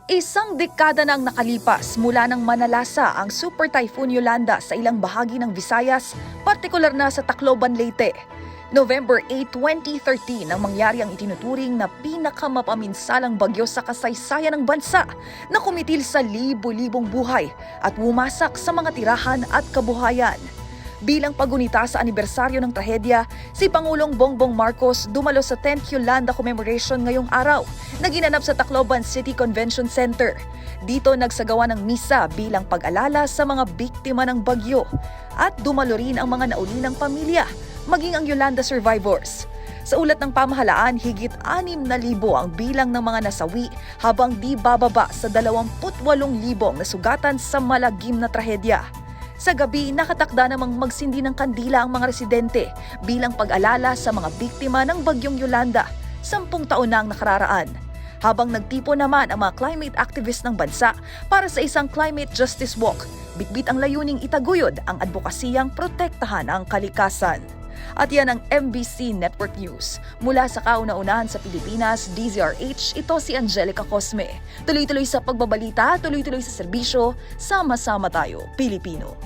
Isang dekada nang nakalipas mula nang manalasa ang Super Typhoon Yolanda sa ilang bahagi ng Visayas, partikular na sa Tacloban, Leyte. November 8, 2013 nang mangyari ang itinuturing na pinakamapaminsalang bagyo sa kasaysayan ng bansa na kumitil sa libo-libong buhay at wumasak sa mga tirahan at kabuhayan. Bilang pagunita sa anibersaryo ng trahedya, si Pangulong Bongbong Marcos dumalo sa 10th Yolanda Commemoration ngayong araw na ginanap sa Tacloban City Convention Center. Dito nagsagawa ng misa bilang pag-alala sa mga biktima ng bagyo at dumalo rin ang mga naulinang pamilya, maging ang Yolanda survivors. Sa ulat ng pamahalaan, higit 6,000 ang bilang ng mga nasawi habang di bababa sa 28,000 nasugatan sa malagim na trahedya. Sa gabi, nakatakda namang magsindi ng kandila ang mga residente bilang pag-alala sa mga biktima ng bagyong Yolanda, 10 taon na ang nakararaan. Habang nagtipon naman ang mga climate activists ng bansa para sa isang climate justice walk, bitbit ang layuning itaguyod ang advokasiyang protektahan ang kalikasan. At yan ang MBC Network News. Mula sa kauna-unahan sa Pilipinas, DZRH, ito si Angelica Cosme. Tuloy-tuloy sa pagbabalita, tuloy-tuloy sa serbisyo, sama-sama tayo, Pilipino.